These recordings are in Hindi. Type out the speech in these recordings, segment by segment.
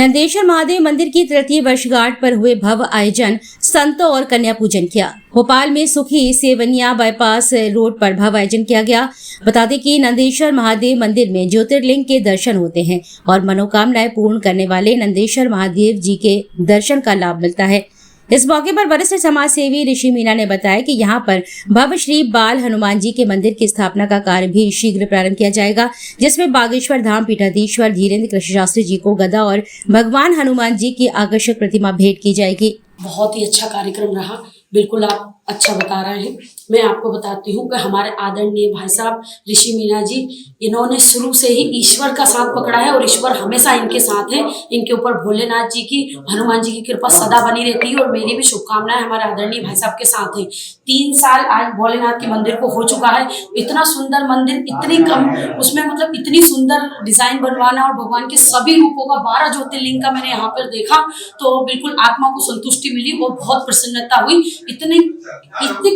नंदेश्वर महादेव मंदिर की तृतीय वर्षगांठ पर हुए भव्य आयोजन, संतों और कन्या पूजन किया। भोपाल में सुखी सेवनिया बाईपास रोड पर भव्य आयोजन किया गया। बता दें कि नंदेश्वर महादेव मंदिर में ज्योतिर्लिंग के दर्शन होते हैं और मनोकामनाएं पूर्ण करने वाले नंदेश्वर महादेव जी के दर्शन का लाभ मिलता है। इस मौके पर वरिष्ठ समाज सेवी ऋषि मीना ने बताया कि यहां पर भव्य श्री बाल हनुमान जी के मंदिर की स्थापना का कार्य भी शीघ्र प्रारंभ किया जाएगा, जिसमें बागेश्वर धाम पीठाधीश्वर धीरेन्द्र कृष्ण शास्त्री जी को गदा और भगवान हनुमान जी की आकर्षक प्रतिमा भेंट की जाएगी। बहुत ही अच्छा कार्यक्रम रहा। बिल्कुल आप अच्छा बता रहे हैं। मैं आपको बताती हूँ कि हमारे आदरणीय भाई साहब ऋषि मीना जी, इन्होंने शुरू से ही ईश्वर का साथ पकड़ा है और ईश्वर हमेशा इनके साथ है। इनके ऊपर भोलेनाथ जी की, हनुमान जी की कृपा सदा बनी रहती है और मेरी भी शुभकामनाएं हमारे आदरणीय भाई साहब के साथ है। 3 साल आज भोलेनाथ के मंदिर को हो चुका है। इतना सुंदर मंदिर, इतनी कम उसमें मतलब इतनी सुंदर डिजाइन बनवाना और भगवान के सभी रूपों का 12 ज्योतिर्लिंग का मैंने यहाँ पर देखा तो बिल्कुल आत्मा को संतुष्टि मिली और बहुत प्रसन्नता हुई। इतनी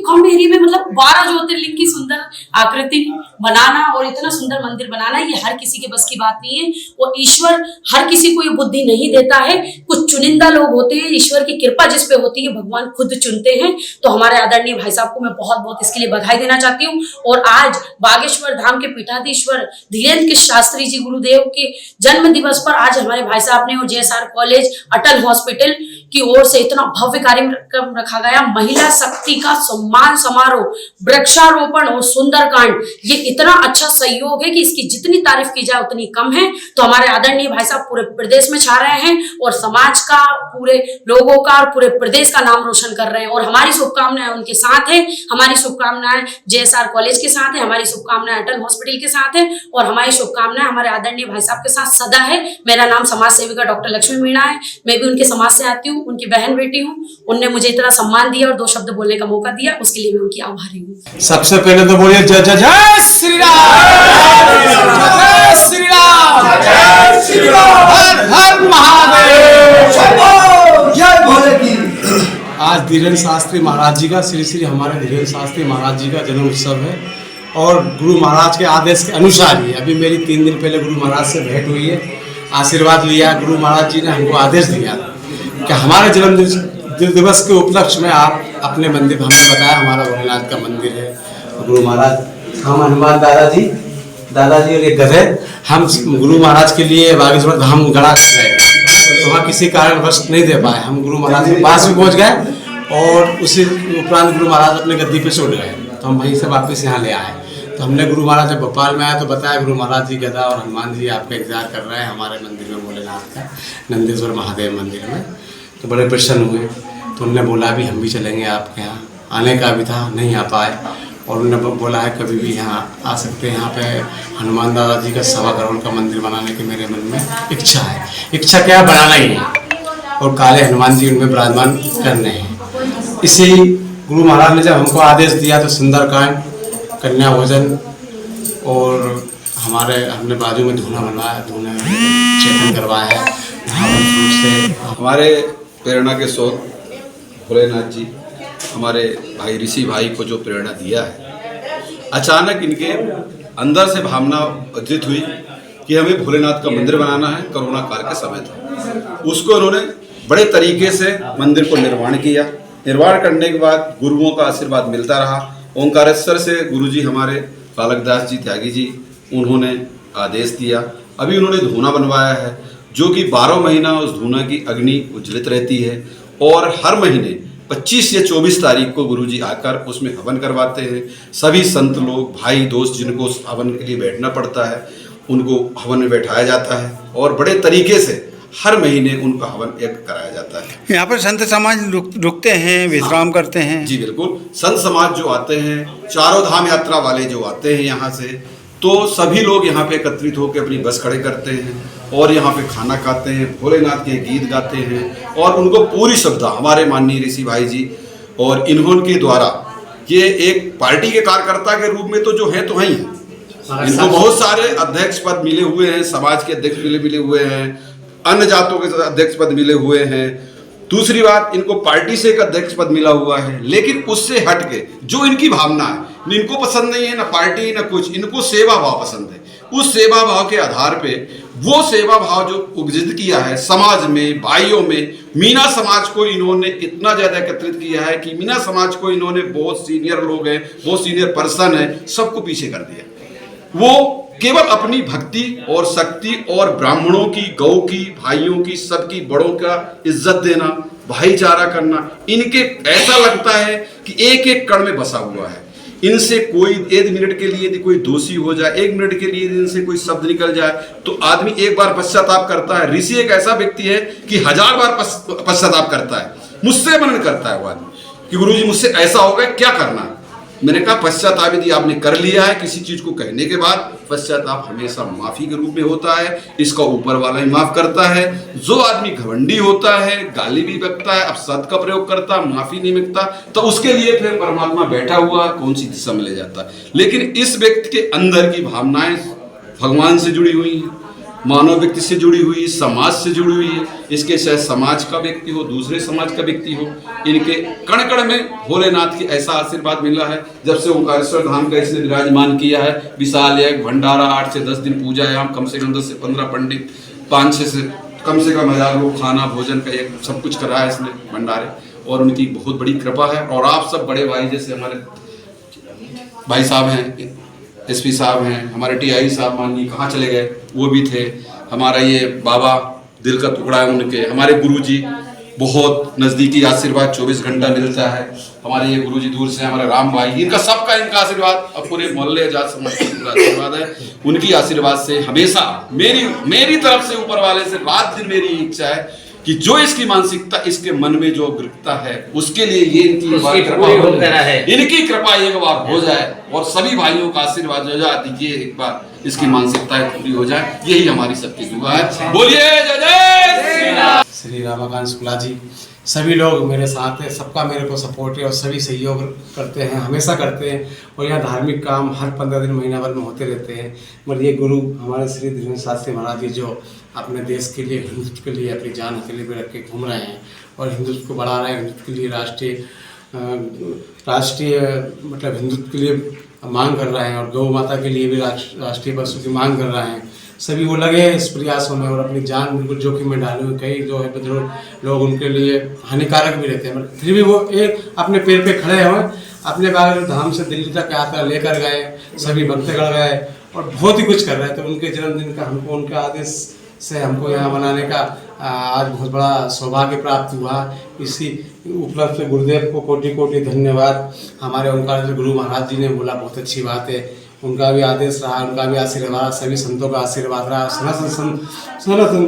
कम एरिया में मतलब 12 ज्योतिर्लिंग की सुंदर आकृति बनाना और इतना सुंदर मंदिर बनाना, ये हर किसी के बस की बात नहीं है। और ईश्वर हर किसी को ये बुद्धि नहीं देता है। कुछ चुनिंदा लोग होते हैं, ईश्वर की कृपा जिस पे होती है भगवान खुद चुनते हैं। तो हमारे आदरणीय भाई साहब को मैं बहुत बहुत इसके लिए बधाई देना चाहती हूँ। और आज बागेश्वर धाम के पीठाधीश्वर धीरेन्द्र कृष्ण शास्त्री जी गुरुदेव के जन्म दिवस पर आज हमारे भाई साहब ने और JSR कॉलेज अटल हॉस्पिटल की ओर से इतना भव्य कार्यक्रम रखा गया। महिला शक्ति का सम्मान समारोह, वृक्षारोपण और सुंदरकांड, ये इतना अच्छा सहयोग है कि इसकी जितनी तारीफ की जाए उतनी कम है। तो हमारे आदरणीय भाई साहब पूरे प्रदेश में छा रहे हैं और समाज का, पूरे लोगों का और पूरे प्रदेश का नाम रोशन कर रहे हैं। और हमारी शुभकामनाएं उनके साथ है, हमारी शुभकामनाएं JSR कॉलेज के साथ है, हमारी शुभकामनाएं अटल हॉस्पिटल के साथ है और हमारी शुभकामनाएं हमारे आदरणीय भाई साहब के साथ सदा है। मेरा नाम समाज सेविका डॉक्टर लक्ष्मी मीणा है। मैं भी उनके समाज से आती हूँ, उनकी बहन बेटी हूँ। उनने मुझे इतना सम्मान दिया और 2 शब्द बोलने का मौका दिया, उसके लिए मैं उनकी आभारी हूँ। सबसे पहले तो बोलिए जय जय जय श्री राम, जय श्री राम, जय श्री राम, हर हर महादेव, जय भोले की। आज धीरेन्द्र शास्त्री महाराज जी का, श्री श्री हमारे धीरेन्द्र शास्त्री महाराज जी का जन्म उत्सव है और गुरु महाराज के आदेश के अनुसार ही अभी मेरी 3 दिन पहले गुरु महाराज से भेंट हुई है, आशीर्वाद लिया। गुरु महाराज जी ने हमको आदेश दिया कि हमारे जन्म दिवस के उपलक्ष्य में आप अपने मंदिर, हमें बताया हमारा भोलेनाथ का मंदिर है। गुरु महाराज, हम हनुमान दादाजी और एक गधे, हम गुरु महाराज के लिए बागेश्वर धाम गड़ा गए तो वहाँ किसी कारणवश नहीं दे पाए। हम गुरु महाराज के पास भी पहुँच गए और उसी उपरांत गुरु महाराज अपने गद्दी पे छोड़ गए तो हम वहीं से वापस यहाँ ले आए। तो हमने गुरु महाराज जब भोपाल में आया तो बताया गुरु महाराज जी गदा और हनुमान जी आपका इंतजार कर रहे हैं हमारे मंदिर में, भोलेनाथ का नंदेश्वर महादेव मंदिर में। तो बड़े प्रसन्न हुए। तो उन्होंने बोला भी हम भी चलेंगे आपके यहाँ। आने का भी था, नहीं आ पाए और उन्होंने बोला है कभी भी यहाँ आ सकते हैं। यहाँ पे हनुमान दादा जी का 1.25 करोड़ का मंदिर बनाने की मेरे मन में इच्छा है। इच्छा क्या बनाना ही है और काले हनुमान जी उनमें विराजमान करने हैं। इसी गुरु महाराज ने जब हमको आदेश दिया तो सुंदरकांड, कन्या भोजन और हमने बाजू में धूना बनवाया, धूने चेतन करवाया है। हमारे प्रेरणा के स्रोत भोलेनाथ जी हमारे भाई ऋषि भाई को जो प्रेरणा दिया है, अचानक इनके अंदर से भावना उदित हुई कि हमें भोलेनाथ का मंदिर बनाना है। कोरोना काल के समय था, उसको उन्होंने बड़े तरीके से मंदिर को निर्माण किया। निर्माण करने के बाद गुरुओं का आशीर्वाद मिलता रहा। ओंकारेश्वर से गुरुजी हमारे बालकदास जी त्यागी जी, उन्होंने आदेश दिया। अभी उन्होंने धूना बनवाया है जो कि 12 महीना उस धूना की अग्नि उज्जवलित रहती है और हर महीने 25 या 24 तारीख को गुरुजी आकर उसमें हवन करवाते हैं। सभी संत लोग, भाई दोस्त जिनको हवन के लिए बैठना पड़ता है, उनको हवन में बैठाया जाता है और बड़े तरीके से हर महीने उनका हवन एक कराया जाता है। यहाँ पर संत समाज रुकते हैं, विश्राम करते हैं। जी बिल्कुल, संत समाज जो आते हैं, चारों धाम यात्रा वाले जो आते हैं यहाँ से, तो सभी लोग यहाँ पे एकत्रित होकर अपनी बस खड़े करते हैं और यहाँ पे खाना खाते हैं, भोलेनाथ के गीत गाते हैं और उनको पूरी श्रद्धा हमारे माननीय ऋषि भाई जी और इन्होंने द्वारा ये एक पार्टी के कार्यकर्ता के रूप में तो जो है तो हैं ही। इनको बहुत सारे अध्यक्ष पद मिले हुए हैं, समाज के अध्यक्ष मिले हुए हैं, अन्य जातों के अध्यक्ष पद मिले हुए हैं। दूसरी बात, इनको पार्टी से एक अध्यक्ष पद मिला हुआ है। लेकिन उससे हट के जो इनकी भावना है, इनको पसंद नहीं है ना पार्टी ना कुछ, इनको सेवा भाव पसंद है। उस सेवा भाव के आधार पे वो सेवा भाव जो उपजित किया है समाज में, भाइयों में, मीना समाज को इन्होंने इतना ज्यादा एकत्रित किया है कि मीना समाज को इन्होंने बहुत सीनियर लोग हैं, बहुत सीनियर पर्सन है, सबको पीछे कर दिया। वो केवल अपनी भक्ति और शक्ति और ब्राह्मणों की, गौ की, भाइयों की, सबकी, बड़ों का इज्जत देना, भाईचारा करना, इनके ऐसा लगता है कि एक एक कण में बसा हुआ है। इनसे कोई 1 मिनट के लिए यदि कोई दोषी हो जाए, 1 मिनट के लिए यदि इनसे कोई शब्द निकल जाए तो आदमी एक बार पश्चाताप करता है। ऋषि एक ऐसा व्यक्ति है कि 1000 बार पश्चाताप करता है, मुझसे मनन करता है वो आदमी कि गुरुजी मुझसे ऐसा हो गया, क्या करना है। मैंने कहा पश्चाताप यदि आपने कर लिया है किसी चीज को कहने के बाद, पश्चाताप हमेशा माफी के रूप में होता है, इसका ऊपर वाला ही माफ करता है। जो आदमी घमंडी होता है, गाली भी बकता है, अपशब्द का प्रयोग करता, माफी नहीं मांगता, तो उसके लिए फिर परमात्मा बैठा हुआ कौन सी दिशा में ले जाता है। लेकिन इस व्यक्ति के अंदर की भावनाएं भगवान से जुड़ी हुई हैं, मानव व्यक्ति से जुड़ी हुई, समाज से जुड़ी हुई है। इसके चाहे समाज का व्यक्ति हो, दूसरे समाज का व्यक्ति हो, इनके कण कण में भोलेनाथ की ऐसा आशीर्वाद मिला है। जब से ओंकारेश्वर धाम का इसने विराजमान किया है, विशाल एक भंडारा, 8 से 10 दिन पूजा है, हम कम से कम 10 से 15 पंडित, 5-6 से कम 1000 लोग, खाना भोजन का एक सब कुछ करा है इसने भंडारे, और उनकी बहुत बड़ी कृपा है। और आप सब बड़े भाई, जैसे हमारे भाई साहब हैं, एसपी साहब हैं, हमारे टीआई साहब माननीय कहाँ चले गए, वो भी थे। हमारा ये बाबा दिल का टुकड़ा है उनके, हमारे गुरुजी बहुत नज़दीकी आशीर्वाद 24 घंटा मिलता है। हमारे ये गुरुजी दूर से, हमारे राम भाई, इनका सबका इनका आशीर्वाद, अब पूरे मोहल्ले जात समाज का आशीर्वाद है। उनकी आशीर्वाद से हमेशा मेरी तरफ से ऊपर वाले से रात दिन मेरी इच्छा है कि जो इसकी मानसिकता, इसके मन में जो गृहता है, उसके लिए ये इनकी कृपा है, इनकी कृपा एक बार हो जाए और सभी भाइयों का आशीर्वाद हो जाए, ये एक बार इसकी मानसिकता पूरी हो जाए, यही हमारी सबकी दुआ है। बोलिए जय जय श्री रामाकांत शुक्ला जी, सभी लोग मेरे साथ हैं, सबका मेरे को सपोर्ट है और सभी सहयोग करते हैं, हमेशा करते हैं। और यहाँ धार्मिक काम हर 15 दिन, महीना भर में होते रहते हैं। मगर ये गुरु हमारे श्री धीरेन्द्र शास्त्री महाराज जी जो अपने देश के लिए, हिंदुत्व के लिए अपनी जान हथेली पे रख के घूम रहे हैं और हिंदुत्व को बढ़ा रहे हैं, हिंदुत्व के लिए राष्ट्रीय मतलब हिंदुत्व के लिए मांग कर रहे हैं और गौ माता के लिए भी राष्ट्रीय पशु की मांग कर रहे हैं। सभी वो लगे हैं इस प्रयासों में और अपनी जान बिल्कुल जोखिम में डाले हुए। कई जो है लोग उनके लिए हानिकारक भी रहते हैं, फिर भी वो एक अपने पैर पे खड़े हुए, अपने बाग धाम से दिल्ली तक यात्रा लेकर गए, सभी भक्तगण गए और बहुत ही कुछ कर रहे थे। तो उनके जन्मदिन का हमको उनके आदेश से हमको यहाँ मनाने का आज बहुत बड़ा सौभाग्य प्राप्त हुआ। इसी उपलब्ध में गुरुदेव को कोटि कोटि धन्यवाद। हमारे ओंकार गुरु महाराज जी ने बोला, बहुत अच्छी बात है, उनका भी आदेश रहा, उनका भी आशीर्वाद, सभी संतों का आशीर्वाद रहा। सनातन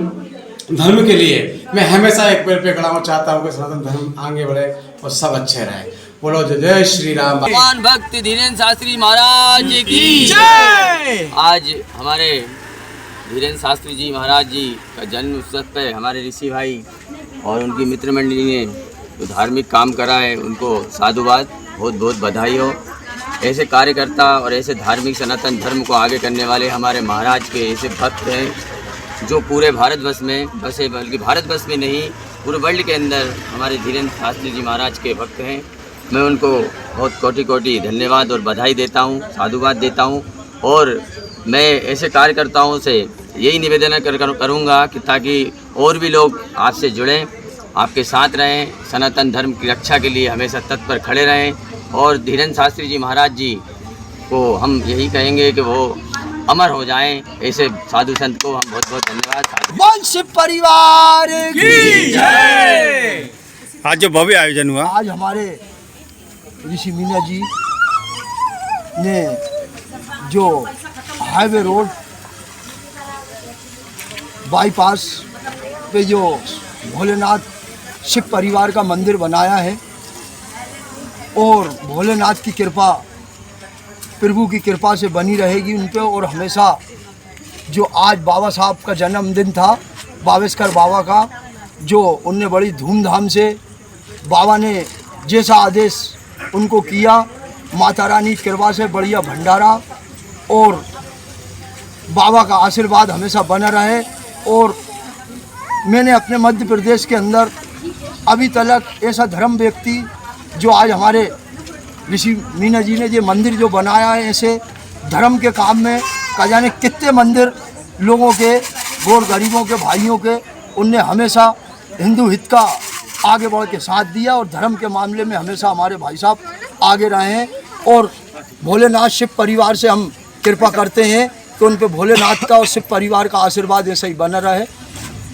धर्म के लिए मैं हमेशा एक पैर पे खड़ा हूँ, चाहता हूँ कि सनातन धर्म आगे बढ़े और सब अच्छे रहे। बोलो जय जय श्री राम। भगवान भक्त धीरेन्द्र शास्त्री महाराज की जय। आज हमारे धीरेन्द्र शास्त्री जी महाराज जी का जन्म उत्सव पे हमारे ऋषि भाई और उनकी मित्र मंडली ने जो धार्मिक काम करा है, उनको साधुवाद, बहुत बहुत बधाई हो। ऐसे कार्यकर्ता और ऐसे धार्मिक सनातन धर्म को आगे करने वाले हमारे महाराज के ऐसे भक्त हैं जो पूरे भारतवर्ष में, बसे बल्कि भारतवर्ष में नहीं, पूरे वर्ल्ड के अंदर हमारे धीरेन्द्र शास्त्री जी महाराज के भक्त हैं। मैं उनको बहुत कोटि कोटि धन्यवाद और बधाई देता हूँ, साधुवाद देता हूँ। और मैं ऐसे कार्यकर्ताओं से यही निवेदन करूँगा कि ताकि और भी लोग आपसे जुड़ें, आपके साथ रहें, सनातन धर्म की रक्षा के लिए हमेशा तत्पर खड़े रहें। और धीरेन्द्र शास्त्री जी महाराज जी को हम यही कहेंगे कि वो अमर हो जाएं। ऐसे साधु संत को हम बहुत बहुत धन्यवाद। वंश परिवार की जय। आज जो भव्य आयोजन हुआ, आज हमारे ऋषि मीना जी ने जो हाईवे रोड बाईपास पे जो भोलेनाथ शिव परिवार का मंदिर बनाया है और भोलेनाथ की कृपा, प्रभु की कृपा से बनी रहेगी उन पे। और हमेशा जो आज बाबा साहब का जन्मदिन था, बावेश्वर बाबा का, जो उनने बड़ी धूमधाम से, बाबा ने जैसा आदेश उनको किया, माता रानी की कृपा से बढ़िया भंडारा और बाबा का आशीर्वाद हमेशा बना रहे। और मैंने अपने मध्य प्रदेश के अंदर अभी तक ऐसा धर्म व्यक्ति जो आज हमारे ऋषि मीना जी ने ये मंदिर जो बनाया है, ऐसे धर्म के काम में का जाने कितने मंदिर लोगों के गौर गरीबों के भाइयों के, उनने हमेशा हिंदू हित का आगे बढ़ के साथ दिया और धर्म के मामले में हमेशा हमारे भाई साहब आगे रहे हैं। और भोलेनाथ शिव परिवार से हम कृपा करते हैं कि उन पे भोलेनाथ का और शिव परिवार का आशीर्वाद ऐसे ही बना रहे।